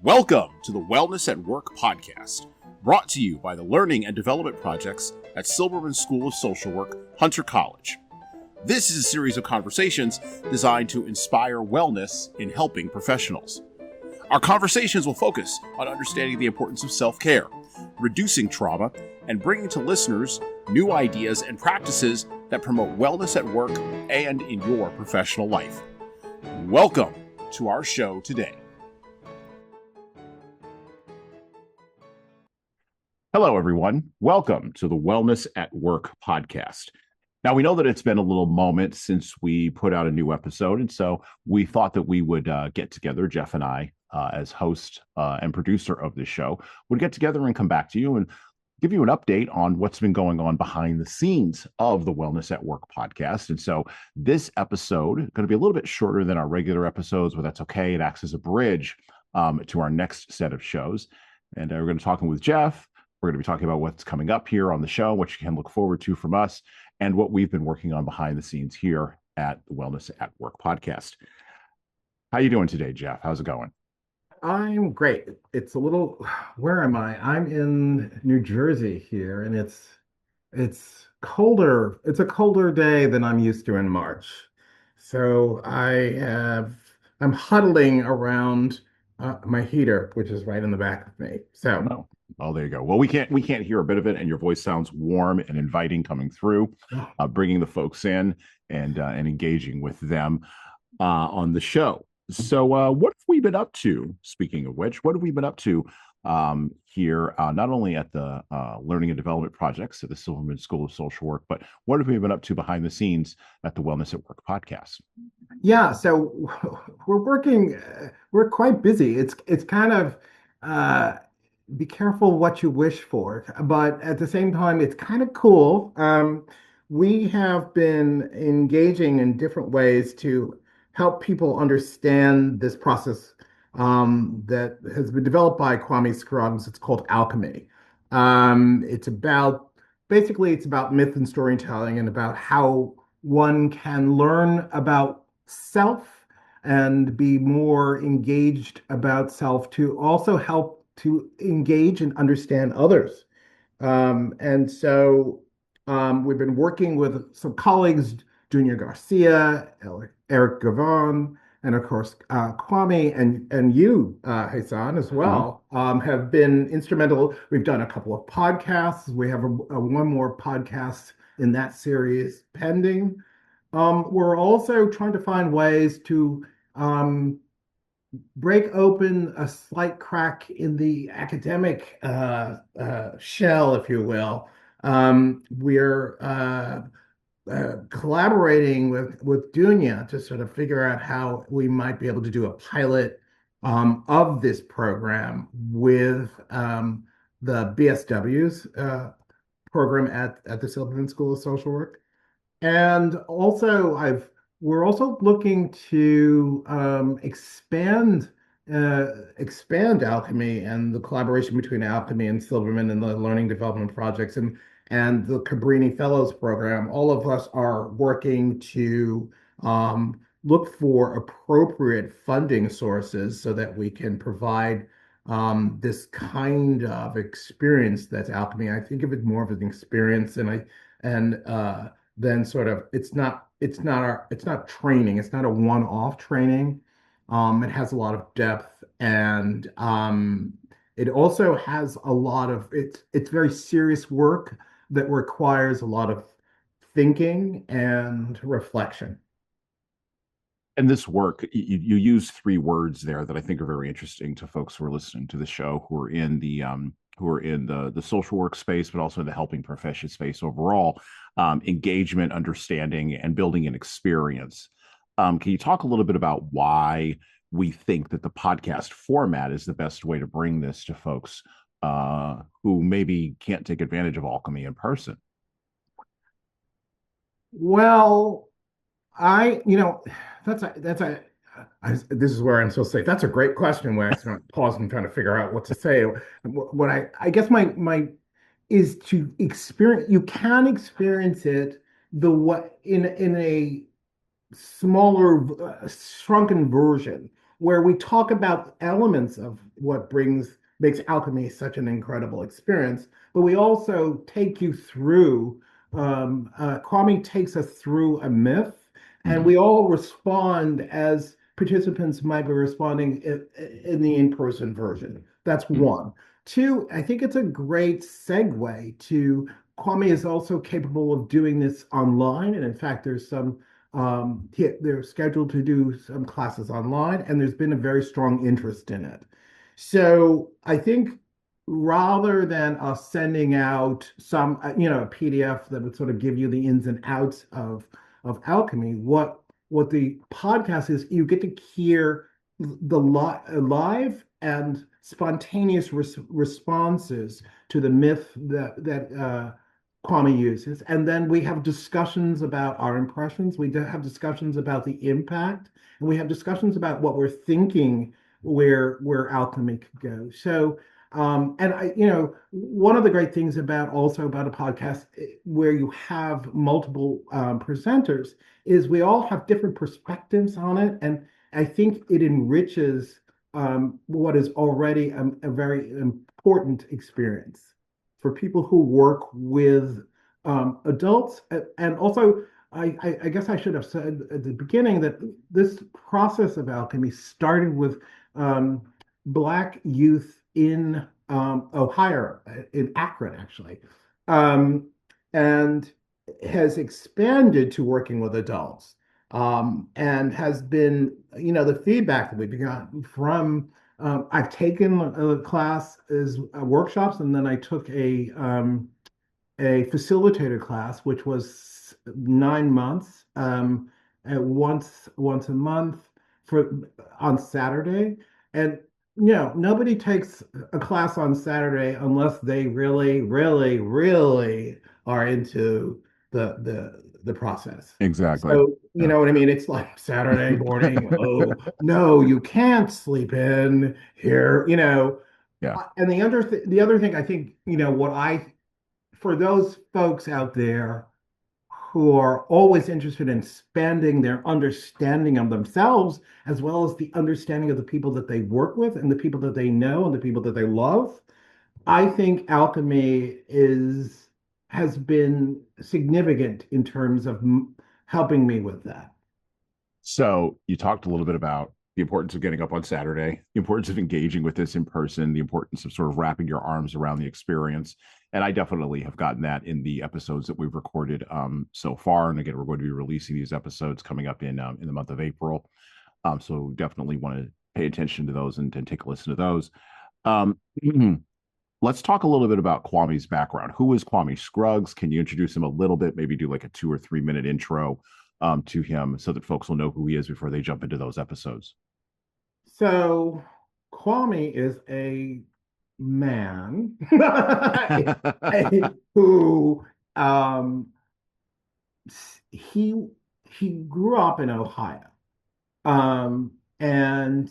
Welcome to the Wellness at Work podcast, brought to you by the Learning and Development Projects at Silberman School of Social Work, Hunter College. This is a series of conversations designed to inspire wellness in helping professionals. Our conversations will focus on understanding the importance of self-care, reducing trauma, and bringing to listeners new ideas and practices that promote wellness at work and in your professional life. Welcome to our show today. Hello, everyone. Welcome to the Wellness at Work podcast. Now, we know that it's been a little moment since we put out a new episode, and so we thought that we would get together, Geoff and I, as host and producer of this show, would get together and come back to you and give you an update on what's been going on behind the scenes of the Wellness at Work podcast. And so this episode is going to be a little bit shorter than our regular episodes, but that's okay. It acts as a bridge to our next set of shows. And we're going to be talking with Geoff. We're going to be talking about what's coming up here on the show, what you can look forward to from us, and what we've been working on behind the scenes here at the Wellness at Work podcast. How you doing today, Geoff? How's it going? I'm great. It's a little, where am I? I'm in New Jersey here, and it's colder. It's a colder day than I'm used to in March. So I'm huddling around my heater, which is right in the back of me. So. Oh, there you go. Well, we can't hear a bit of it, and your voice sounds warm and inviting coming through, bringing the folks in and engaging with them on the show. So what have we been up to, speaking of which, what have we been up to here, not only at the Learning and Development Projects at the Silberman School of Social Work, but what have we been up to behind the scenes at the Wellness at Work podcast? Yeah, so we're quite busy. It's kind of, be careful what you wish for, but at the same time, it's kind of cool. We have been engaging in different ways to help people understand this process that has been developed by Kwame Scruggs. It's called Alchemy. It's about myth and storytelling and about how one can learn about self and be more engaged about self to also help to engage and understand others. And so we've been working with some colleagues, Dunia Garcia, Garvanne, and of course, Kwame and you, Jesan, as well, have been instrumental. We've done a couple of podcasts. We have one more podcast in that series pending. We're also trying to find ways to break open a slight crack in the academic shell, if you will. We're collaborating with Dunia to sort of figure out how we might be able to do a pilot of this program with the BSW's program at the Silberman School of Social Work. And also we're also looking to expand Alchemy and the collaboration between Alchemy and Silberman and the Learning Development Projects and the Cabrini Fellows Program. All of us are working to look for appropriate funding sources so that we can provide this kind of experience that's Alchemy. I think of it more of an experience, then sort of it's not training. It's not a one-off training. It has a lot of depth, and it also has a lot of it's very serious work that requires a lot of thinking and reflection. And this work, you use three words there that I think are very interesting to folks who are listening to the show, who are in the social work space, but also in the helping profession space overall. Engagement, understanding, and building an experience. Can you talk a little bit about why we think that the podcast format is the best way to bring this to folks who maybe can't take advantage of Alchemy in person? Well, this is where I'm supposed to say, that's a great question where I sort of pause and trying to figure out what to say. What I guess my is to experience, you can experience it in a smaller, shrunken version where we talk about elements of what makes alchemy such an incredible experience, but we also take you through. Kwame takes us through a myth, and Mhm. we all respond as participants might be responding in the in-person version. That's Mhm. one. Two, I think it's a great segue to Kwame is also capable of doing this online, and in fact, they're scheduled to do some classes online, and there's been a very strong interest in it. So I think rather than us sending out a PDF that would sort of give you the ins and outs of alchemy, what the podcast is, you get to hear the live and spontaneous responses to the myth that Kwame uses. And then we have discussions about our impressions. We have discussions about the impact, and we have discussions about what we're thinking where alchemy could go. So, and one of the great things about a podcast where you have multiple presenters is we all have different perspectives on it, and I think it enriches what is already a very important experience for people who work with adults. And also, I guess I should have said at the beginning that this process of alchemy started with um, Black youth in Ohio, in Akron, actually, um, and has expanded to working with adults. And has been, the feedback that we've gotten from I've taken a class as workshops, and then I took a facilitator class, which was 9 months, once a month for on Saturday. And nobody takes a class on Saturday unless they really, really, really are into the process. Exactly. So, you Yeah. know what I mean? It's like Saturday morning. Oh, no, you can't sleep in here, Yeah. And the other thing I think, what I for those folks out there who are always interested in expanding their understanding of themselves, as well as the understanding of the people that they work with and the people that they know and the people that they love, I think alchemy has been significant in terms of helping me with that. So you talked a little bit about the importance of getting up on Saturday, the importance of engaging with this in person, the importance of sort of wrapping your arms around the experience. And I definitely have gotten that in the episodes that we've recorded so far. And again, we're going to be releasing these episodes coming up in the month of April. So definitely want to pay attention to those and take a listen to those. Um, let's talk a little bit about Kwame's background. Who is Kwame Scruggs? Can you introduce him a little bit? Maybe do like a 2 or 3 minute intro to him so that folks will know who he is before they jump into those episodes. So Kwame is a man who he he grew up in Ohio. And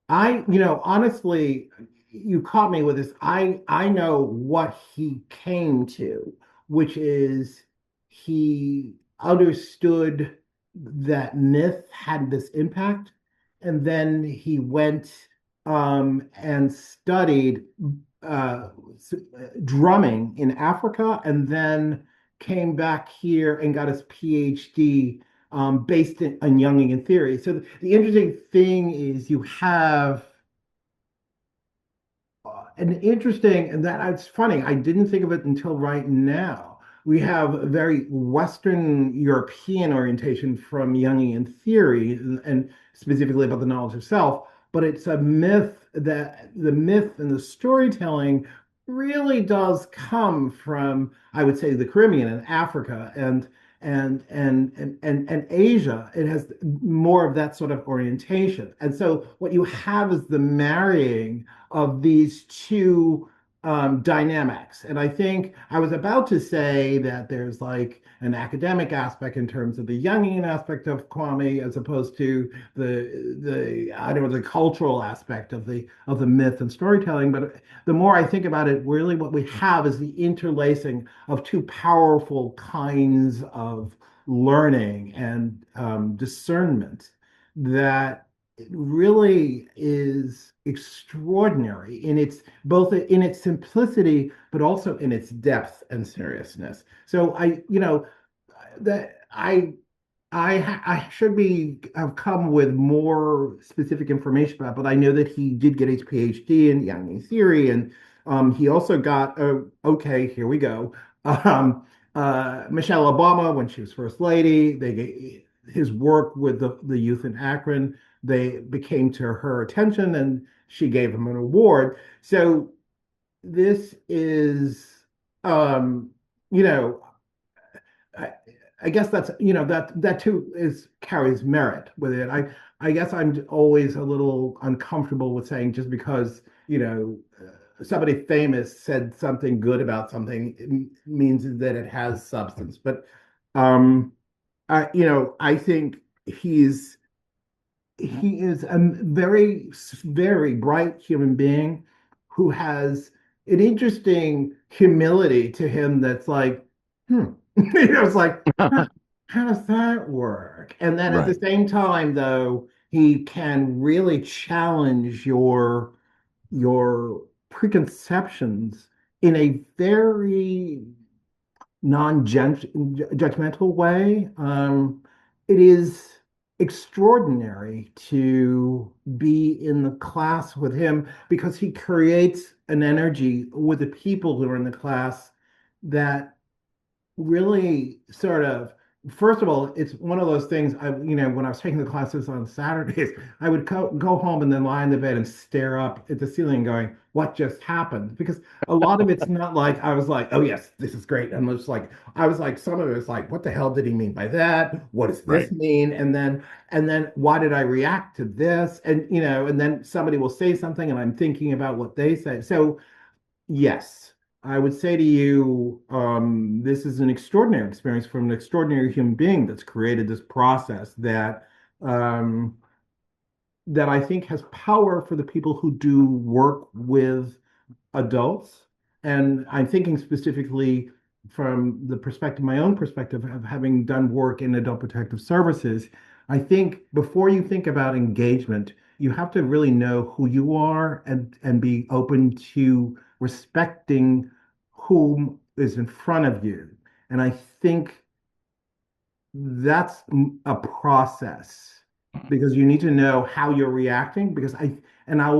honestly, you caught me with this. I know what he came to, which is he understood that myth had this impact, and then he went and studied uh, drumming in Africa, and then came back here and got his PhD based on Jungian theory. So the interesting thing is you have and that it's funny, I didn't think of it until right now. We have a very Western European orientation from Jungian theory and specifically about the knowledge of self, but it's a myth that the myth and the storytelling really does come from, I would say, the Caribbean and Africa and Asia. It has more of that sort of orientation. And so what you have is the marrying of these two dynamics. And I think I was about to say that there's like an academic aspect in terms of the Jungian aspect of Kwame, as opposed to the I don't know, the cultural aspect of the myth and storytelling. But the more I think about it, really what we have is the interlacing of two powerful kinds of learning and discernment that it really is extraordinary in its both in its simplicity, but also in its depth and seriousness. So that I should be have come with more specific information about, but I know that he did get his PhD in Yang theory, and he also got okay, here we go. Um, Michelle Obama, when she was first lady, his work with the youth in Akron, they became to her attention, and she gave him an award. So this is, um, you know, I, I guess that's that too is carries merit with it. I guess I'm always a little uncomfortable with saying just because somebody famous said something good about something means that it has substance. But um, I think he is a very very bright human being who has an interesting humility to him that's like, it's like, how does that work? And then at the Right. same time, though, he can really challenge your preconceptions in a very non-judgmental way. It is extraordinary to be in the class with him because he creates an energy with the people who are in the class that really sort of, first of all, it's one of those things when I was taking the classes on Saturdays, I would go home and then lie in the bed and stare up at the ceiling going, what just happened? Because a lot of it's not like I was like, oh yes, this is great. And I was like, some of it was like, what the hell did he mean by that? What does this Right. mean? And then why did I react to this? And then somebody will say something and I'm thinking about what they say. So yes, I would say to you, this is an extraordinary experience from an extraordinary human being that's created this process um, that I think has power for the people who do work with adults. And I'm thinking specifically from the perspective, my own perspective of having done work in adult protective services. I think before you think about engagement, you have to really know who you are and be open to respecting whom is in front of you. And I think that's a process because you need to know how you're reacting. The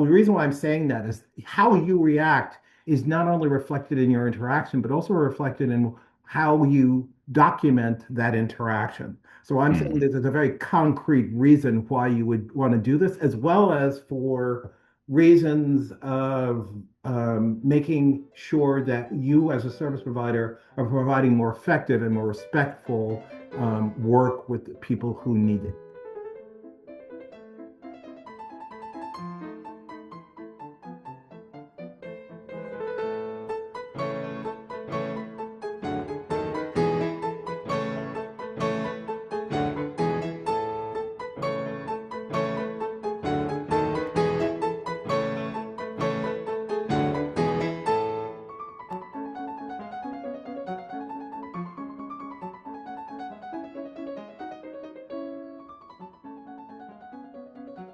reason why I'm saying that is how you react is not only reflected in your interaction, but also reflected in how you document that interaction. So I'm saying Mhm. that there's a very concrete reason why you would want to do this, as well as for reasons of making sure that you, as a service provider, are providing more effective and more respectful work with people who need it.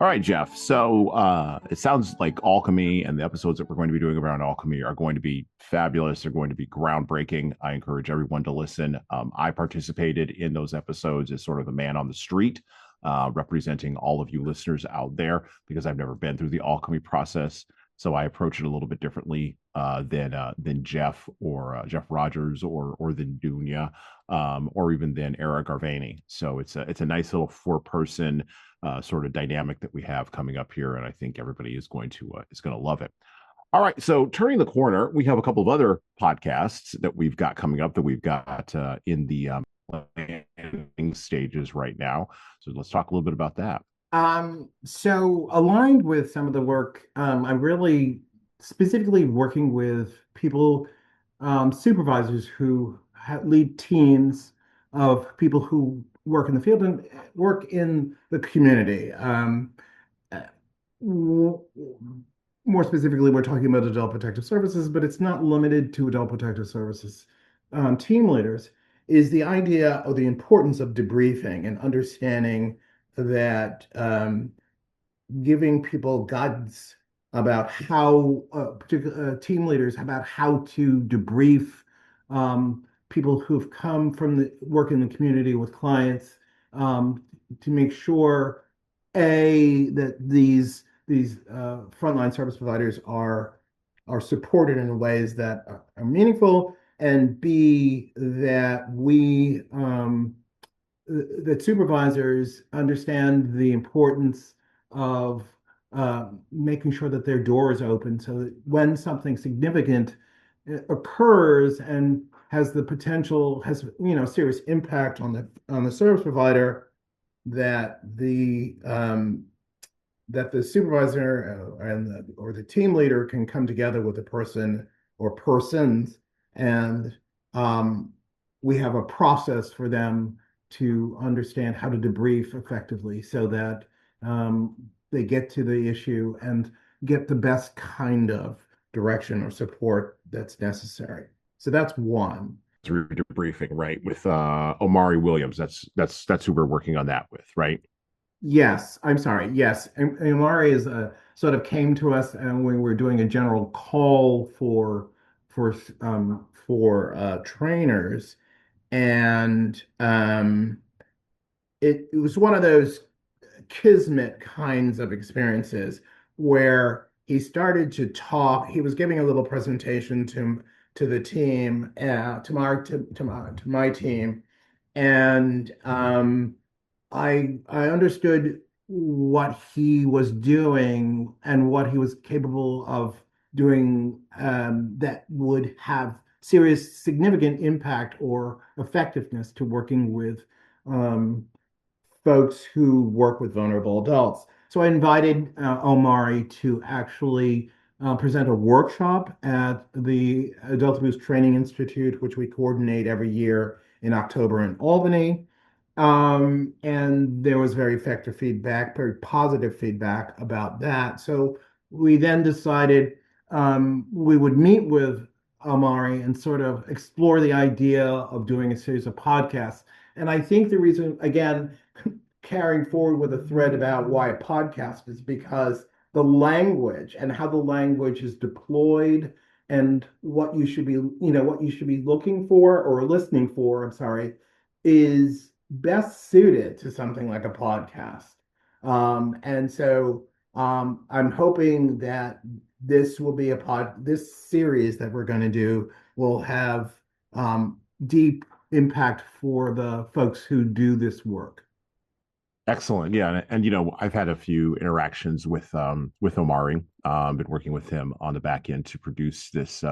All right, Jeff. So it sounds like Alchemy and the episodes that we're going to be doing around Alchemy are going to be fabulous. They're going to be groundbreaking. I encourage everyone to listen. I participated in those episodes as sort of the man on the street, representing all of you listeners out there because I've never been through the Alchemy process. So I approach it a little bit differently than Jeff or Geoff Rogers or than Dunia or even than Era Garvanne. So it's a nice little 4 person sort of dynamic that we have coming up here, and I think everybody is going to love it. All right, so turning the corner, we have a couple of other podcasts that we've got coming up that we've got in the planning stages right now. So let's talk a little bit about that. So aligned with some of the work, I'm really specifically working with people, supervisors who lead teams of people who work in the field and work in the community. Uh, w- More specifically, we're talking about adult protective services, but it's not limited to adult protective services. Team leaders is the idea of the importance of debriefing and understanding that giving people guidance about how, particular team leaders, about how to debrief people who've come from the work in the community with clients, to make sure that these frontline service providers are supported in ways that are meaningful, and B, that supervisors understand the importance of making sure that their door is open, so that when something significant occurs and has the potential, has, serious impact on the service provider, that the supervisor or the team leader can come together with the person or persons, and um, we have a process for them to understand how to debrief effectively, so that they get to the issue and get the best kind of direction or support that's necessary. So that's one. Through debriefing, right? With Omari Williams. That's who we're working on that with, right? Yes, I'm sorry. Yes, Amari is sort of came to us, and we were doing a general call for trainers, and it was one of those kismet kinds of experiences where he started to talk. He was giving a little presentation to the team, to my team, and I understood what he was doing and what he was capable of doing, that would have serious, significant impact or effectiveness to working with um, folks who work with vulnerable adults. So I invited Omari to actually present a workshop at the Adult Abuse Training Institute, which we coordinate every year in October in Albany. And there was very effective feedback, very positive feedback about that. So we then decided we would meet with Omari and sort of explore the idea of doing a series of podcasts. And I think the reason, again, carrying forward with a thread about why a podcast is because the language and how the language is deployed, and what you should be looking for or listening for, I'm sorry, is best suited to something like a podcast. And so I'm hoping that this series that we're going to do will have deep impact for the folks who do this work. Excellent. Yeah, and I've had a few interactions with Omari. Been working with him on the back end to produce this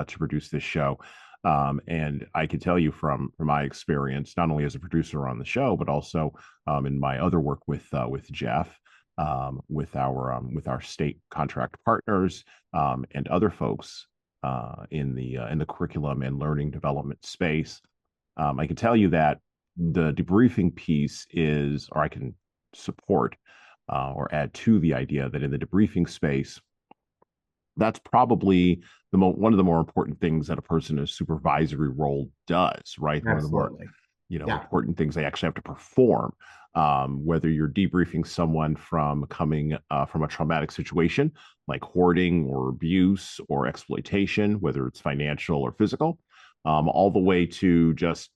show. And I can tell you from my experience, not only as a producer on the show, but also in my other work with Jeff, with our state contract partners, and other folks in the curriculum and learning development space. I can tell you that the debriefing piece is, or I can support or add to the idea that in the debriefing space, that's probably one of the more important things that a person in a supervisory role does, right? One of the more Absolutely. Yeah. important things they actually have to perform. Whether you're debriefing someone from coming from a traumatic situation like hoarding or abuse or exploitation, whether it's financial or physical, all the way to just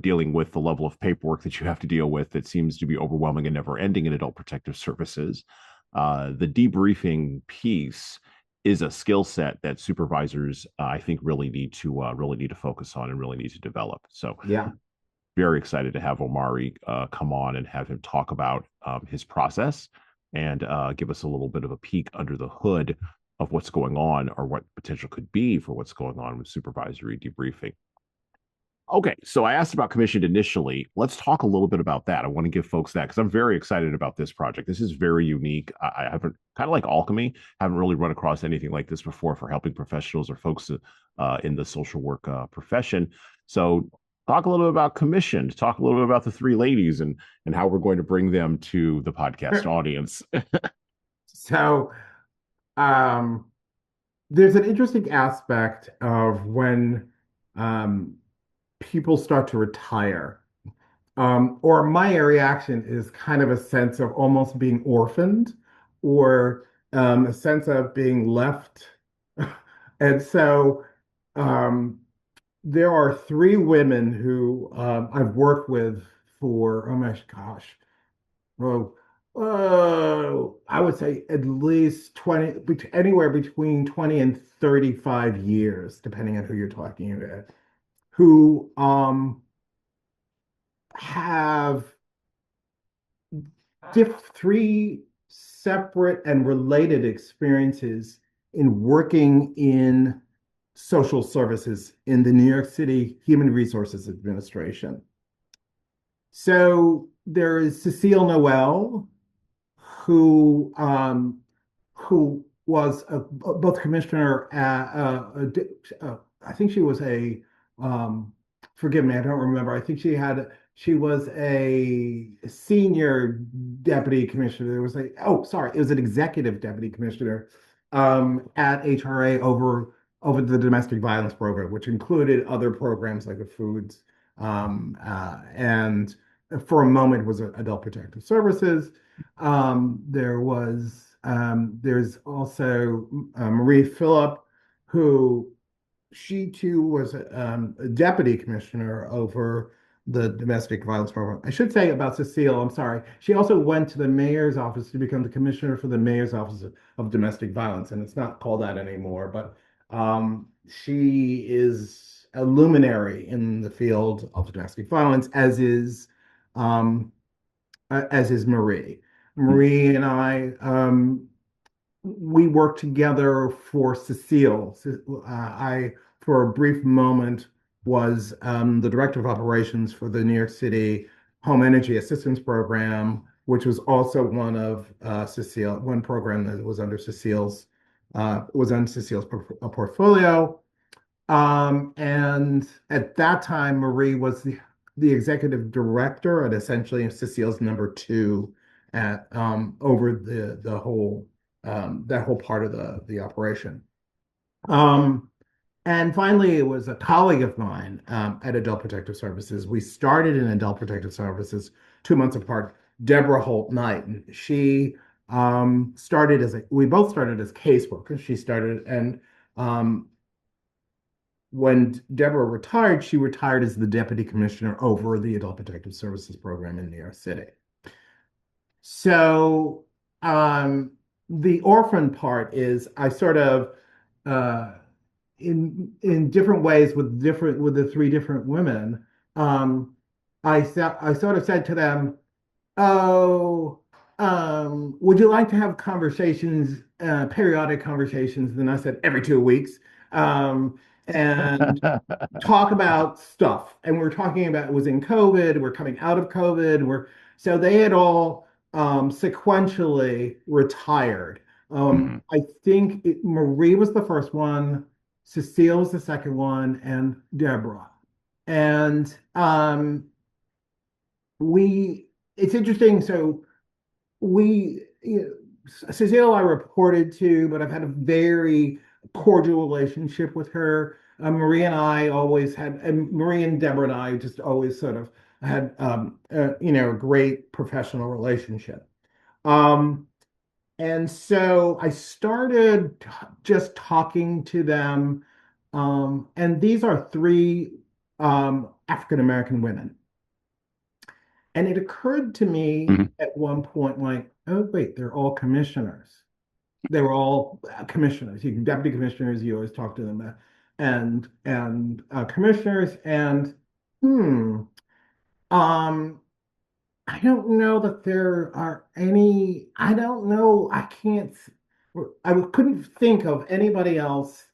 dealing with the level of paperwork that you have to deal with that seems to be overwhelming and never ending in adult protective services. The debriefing piece is a skill set that supervisors, I think, really need to focus on and really need to develop. So, Yeah. very excited to have Omari come on and have him talk about his process and give us a little bit of a peek under the hood of what's going on or what potential could be for what's going on with supervisory debriefing. Okay, so I asked about commissioned initially. Let's talk a little bit about that. I want to give folks that because I'm very excited about this project. This is very unique. I haven't, kind of like Alchemy, haven't really run across anything like this before for helping professionals or folks in the social work profession. So, talk a little bit about commissioned. Talk a little bit about the three ladies and how we're going to bring them to the podcast audience. So, um, there's an interesting aspect of when um, people start to retire. Or my reaction is kind of a sense of almost being orphaned, or a sense of being left. And so um, there are three women who I've worked with for, oh my gosh, well, I would say at least 20, anywhere between 20 and 35 years, depending on who you're talking about, who have three separate and related experiences in working in social services in the New York City Human Resources Administration. So there is Cecile Noel, who was both commissioner I think she was a um, forgive me, I don't remember. I think she was a senior deputy commissioner. There was a oh sorry, it was an executive deputy commissioner at HRA over the domestic violence program, which included other programs like the foods and for a moment was adult protective services. There's also Marie Phillip, who she too was a deputy commissioner over the domestic violence program. I should say about Cecile, I'm sorry. She also went to the mayor's office to become the commissioner for the mayor's office of domestic violence, and it's not called that anymore, but she is a luminary in the field of domestic violence, as is Marie. Marie and I, we worked together for Cecile. I, for a brief moment, was the director of operations for the New York City Home Energy Assistance Program, which was also one program that was on Cecile's portfolio. And at that time, Marie was the executive director and essentially Cecile's number two at over the whole that whole part of the operation. Um, and finally, it was a colleague of mine at Adult Protective Services. We started in Adult Protective Services 2 months apart. Deborah Holt-Knight, and she we both started as caseworkers. She started and when Deborah retired, she retired as the deputy commissioner over the Adult Protective Services program in New York City. So the orphan part is I sort of uh, in different ways with the three different women. I sort of said to them, "Oh, would you like to have conversations, periodic conversations?" And then I said, "Every 2 weeks." And talk about stuff. And we're talking about it was in COVID, we're coming out of COVID, so they had all sequentially retired. Mhm. I think Marie was the first one, Cecile was the second one, and Deborah. And we it's interesting. So Cecile I reported to, but I've had a very cordial relationship with her. Marie and I always had, and Marie and Deborah and I just always sort of had, a great professional relationship. Um, and so I started just talking to them. And these are three African American women. And it occurred to me Mhm. at one point, like, oh, wait, they're all commissioners. They were all commissioners. Deputy commissioners, you always talk to them, and commissioners. And hmm, um, I don't know that there are any. I don't know. I can't. I couldn't think of anybody else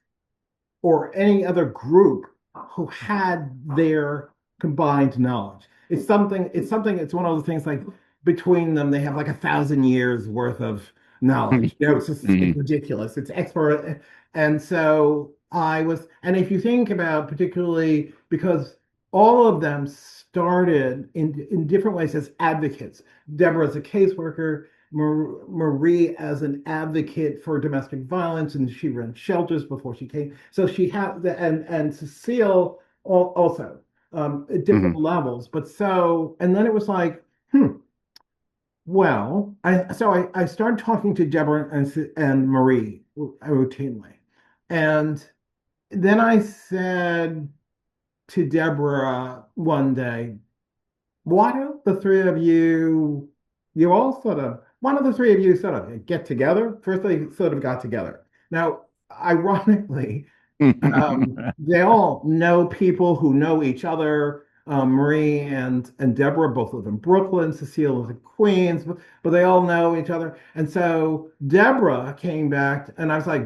or any other group who had their combined knowledge. It's one of those things like between them, they have like 1,000 years worth of knowledge. It's Mhm. ridiculous. It's expert. And so and if you think about particularly because all of them started in different ways as advocates. Deborah as a caseworker, Marie as an advocate for domestic violence, and she ran shelters before she came. So she had and Cecile also at different Mhm. levels. But so and then it was like, hmm, I started talking to Deborah and Marie routinely. And then I said to Deborah one day, why don't the three of you, you all sort of, one of the three of you sort of get together? First, they sort of got together. Now, ironically, they all know people who know each other. Marie and Deborah both live in Brooklyn. Cecile lives in Queens, but they all know each other. And so Deborah came back, and I was like,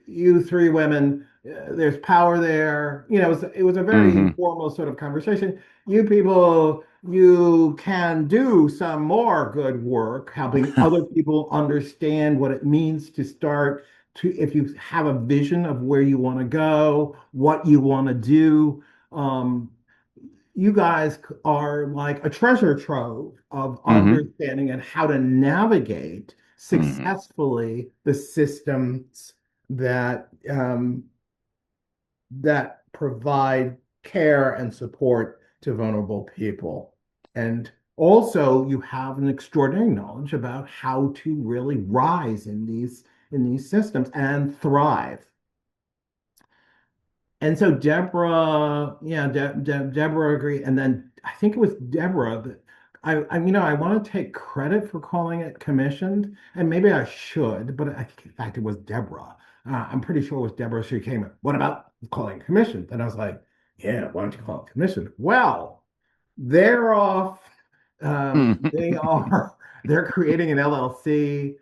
you three women, there's power there. It was a very Hmm. informal sort of conversation. You people, you can do some more good work helping other people understand what it means to start to, if you have a vision of where you want to go, what you want to do. Um, you guys are like a treasure trove of Hmm. understanding and how to navigate Hmm. successfully the systems that provide care and support to vulnerable people. And also, you have an extraordinary knowledge about how to really rise in these systems and thrive. And so Deborah agreed. And then I think it was Deborah that I want to take credit for calling it commissioned, and maybe I should, but I think in fact it was Deborah. I'm pretty sure it was Deborah. She came, what about calling it commissioned? And I was like, yeah, why don't you call it commissioned? Well, they're off. They are, they're creating an LLC.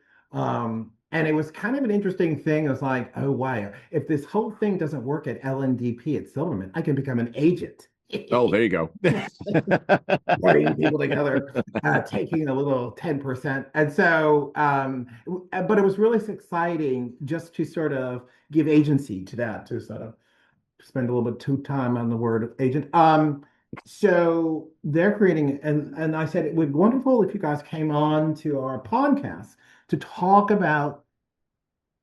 And it was kind of an interesting thing. It was like, oh, wow, if this whole thing doesn't work at LNDP at Silberman, I can become an agent. Oh, there you go. Putting people together, taking a little 10%. And so, but it was really exciting just to sort of give agency to that, to sort of spend a little bit too time on the word agent. So they're creating, and I said it would be wonderful if you guys came on to our podcast to talk about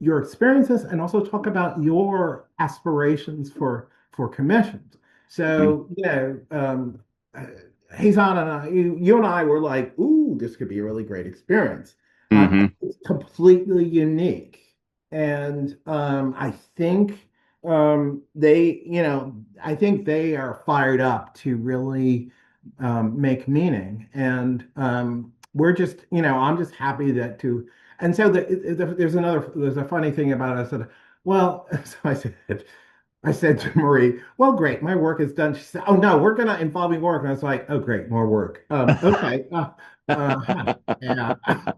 your experiences and also talk about your aspirations for commissions. So, uh, Jesan and you and I were like, "Ooh, this could be a really great experience." Hmm. It's completely unique, and I think I think they are fired up to really make meaning, and we're just, I'm just happy that to and so there's a funny thing about it. I said, well, so I said to Marie, well, great, my work is done. She said, oh no, we're gonna involve me work. And I was like, oh great, more work. Okay. Yeah. I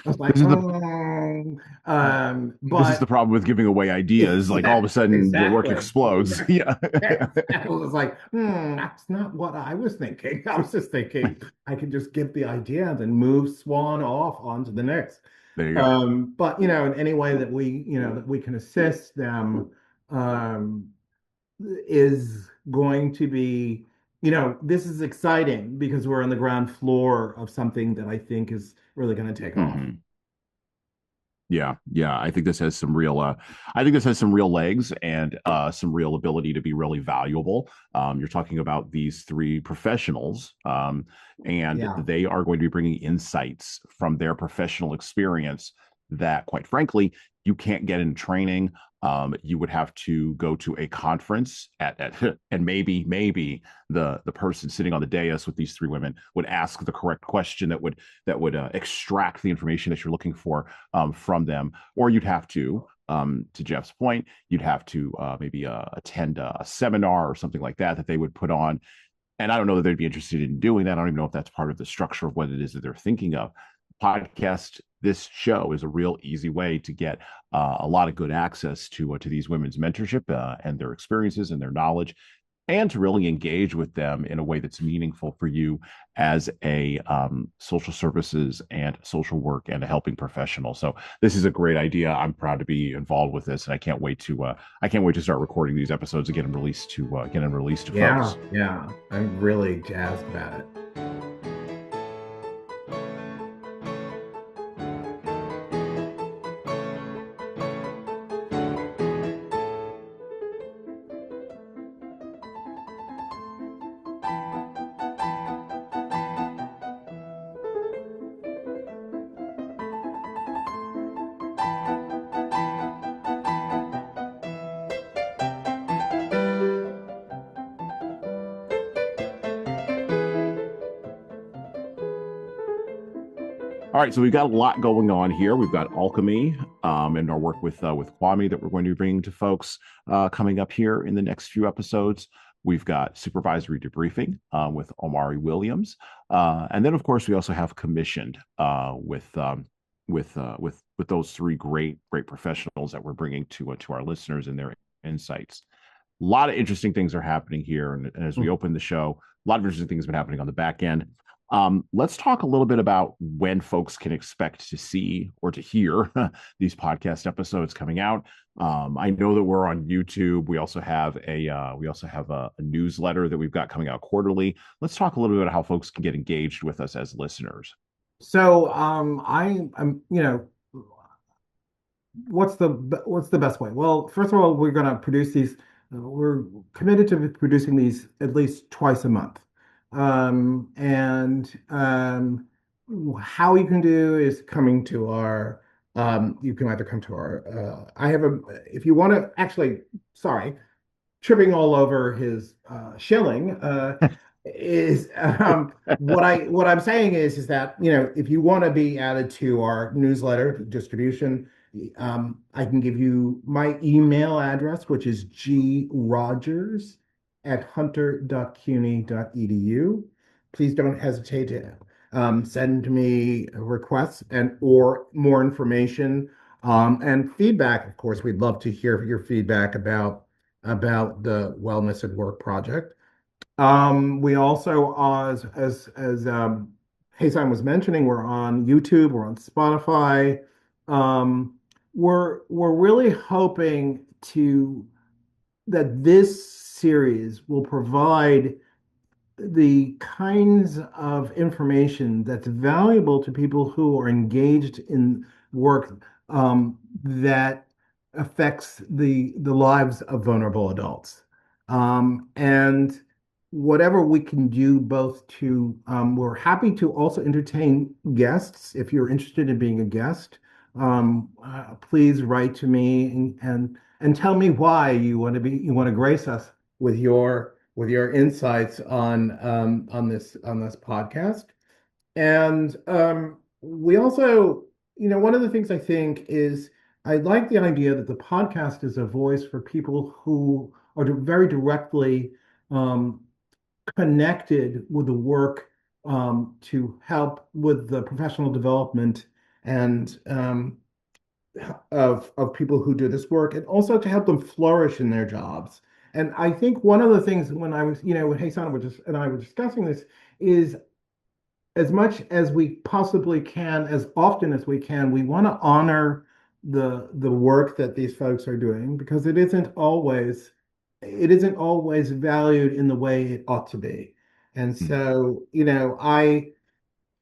was like, This is the this is the but problem with giving away ideas. Like all of a sudden, your work exactly. explodes. Yeah. I was like, that's not what I was thinking. I was just thinking I could just get the idea and then move Swan off onto the next. There you go. But in any way that we can assist them, um, is going to be, this is exciting because we're on the ground floor of something that I think is really going to take off. Hmm. Yeah, yeah. I think this has some real. I think this has some real legs and some real ability to be really valuable. You're talking about these three professionals, and Yeah. they are going to be bringing insights from their professional experience that, quite frankly, you can't get in training. You would have to go to a conference and maybe the person sitting on the dais with these three women would ask the correct question that would extract the information that you're looking for from them, or you'd have to Geoff's point, you'd have to maybe attend a seminar or something like that they would put on. And I don't know that they'd be interested in doing that. I don't even know if that's part of the structure of what it is that they're thinking of. Podcast, this show is a real easy way to get a lot of good access to these women's mentorship and their experiences and their knowledge, and to really engage with them in a way that's meaningful for you as a social services and social work and a helping professional. So this is a great idea. I'm proud to be involved with this, and I can't wait to start recording these episodes and get them released to Yeah, folks. yeah. I'm really jazzed about it. All right, so we've got a lot going on here. We've got Alchemy and our work with Kwame that we're going to be bringing to folks coming up here in the next few episodes. We've got Supervisory Debriefing with Omari Williams, and then of course we also have Commissioned with those three great professionals that we're bringing to our listeners and their insights. A lot of interesting things are happening here, and as we open the show, a lot of interesting things have been happening on the back end. Let's talk a little bit about when folks can expect to see or to hear these podcast episodes coming out. I know that we're on YouTube. We also have a newsletter that we've got coming out quarterly. Let's talk a little bit about how folks can get engaged with us as listeners. So I'm what's the best way? Well, first of all, we're going to produce these. We're committed to producing these at least twice a month. And how you can do is coming to our, you can either come to our, if you want to actually, sorry, tripping all over his shilling, is what I'm saying is that, if you want to be added to our newsletter distribution, I can give you my email address, which is grogers@hunter.cuny.edu. Please don't hesitate to send me requests or more information and feedback. Of course, we'd love to hear your feedback about the Wellness at Work project. We also, as Jesan was mentioning, we're on YouTube, we're on Spotify. We're really hoping that this series will provide the kinds of information that's valuable to people who are engaged in work that affects the lives of vulnerable adults. And whatever we can do we're happy to also entertain guests. If you're interested in being a guest, please write to me and tell me why you want to grace us with your insights on this podcast. And we also, one of the things I think is I like the idea that the podcast is a voice for people who are very directly connected with the work to help with the professional development and of people who do this work, and also to help them flourish in their jobs. And I think one of the things when I was, when Jesan and I were discussing this is, as much as we possibly can, as often as we can, we want to honor the work that these folks are doing, because it isn't always valued in the way it ought to be. And so,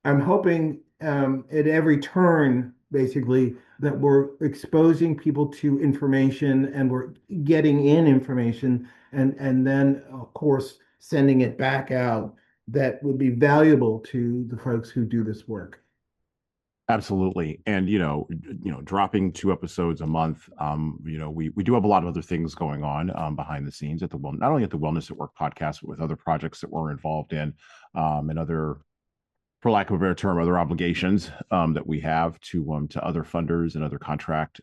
I'm hoping at every turn, basically, that we're exposing people to information and we're getting in information and then, of course, sending it back out that would be valuable to the folks who do this work. Absolutely. And, dropping 2 episodes a month, we do have a lot of other things going on behind the scenes not only at the Wellness at Work podcast, but with other projects that we're involved in and other, for lack of a better term, other obligations that we have to other funders and other contract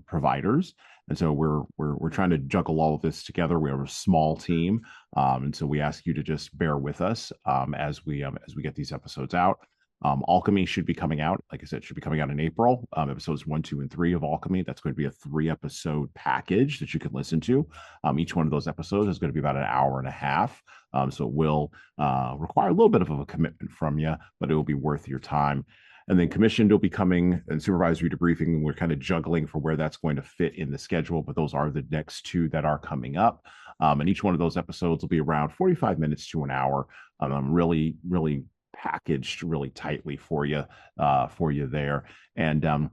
providers. And so we're trying to juggle all of this together. We have a small team, and so we ask you to just bear with us as we get these episodes out. Alchemy should be coming out, like I said, should be coming out in April. Episodes 1, 2, and 3 of Alchemy. That's going to be a 3-episode package that you can listen to. Each one of those episodes is going to be about an hour and a half. So it will require a little bit of a commitment from you, but it will be worth your time. And then Commissioned will be coming, and Supervisory Debriefing. We're kind of juggling for where that's going to fit in the schedule, but those are the next 2 that are coming up. And each one of those episodes will be around 45 minutes to an hour. Really, really packaged really tightly for you there. And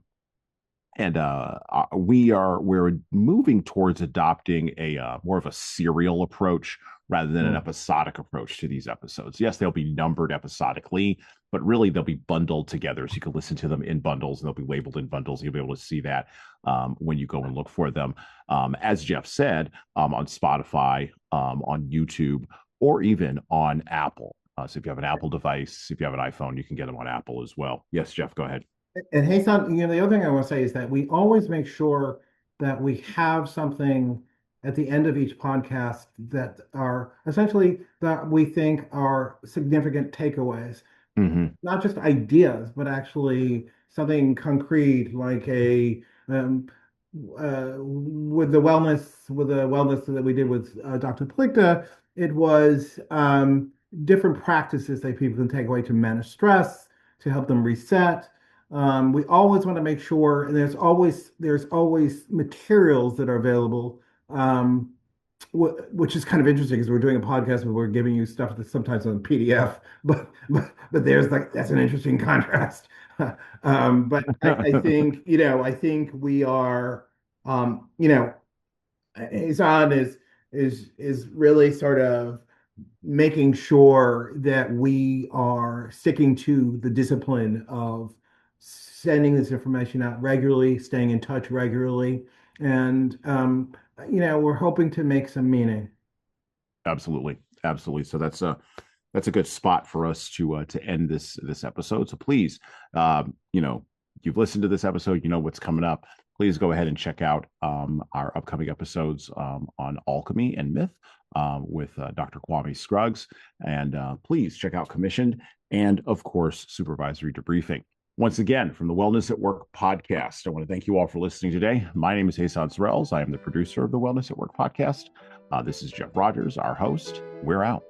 we're moving towards adopting a more of a serial approach rather than an episodic approach to these episodes. Yes, they'll be numbered episodically, but really they'll be bundled together, so you can listen to them in bundles, and they'll be labeled in bundles. You'll be able to see that when you go and look for them. As Geoff said, on Spotify, on YouTube, or even on Apple. So if you have an Apple device, if you have an iPhone, you can get them on Apple as well. Yes, Jeff, go ahead. And Hasan, the other thing I want to say is that we always make sure that we have something at the end of each podcast that are essentially that we think are significant takeaways, Hmm. not just ideas, but actually something concrete like a with the wellness that we did with Dr. Plikta, it was different practices that people can take away to manage stress, to help them reset. We always want to make sure, and there's always materials that are available, which is kind of interesting because we're doing a podcast where we're giving you stuff that's sometimes on PDF, but there's like that's an interesting contrast. But I think I think we are Isan is really sort of making sure that we are sticking to the discipline of sending this information out regularly, staying in touch regularly, and we're hoping to make some meaning. Absolutely, absolutely. So that's a good spot for us to end this episode. So please, you've listened to this episode, you know what's coming up. Please go ahead and check out our upcoming episodes on Alchemy and Myth with Dr. Kwame Scruggs, and please check out Commissioned and of course Supervisory Debriefing. Once again, from the Wellness at Work podcast, I want to thank you all for listening today. My name is Jesan Sorrells. I am the producer of the Wellness at Work podcast. This is Geoff Rogers, our host. We're out.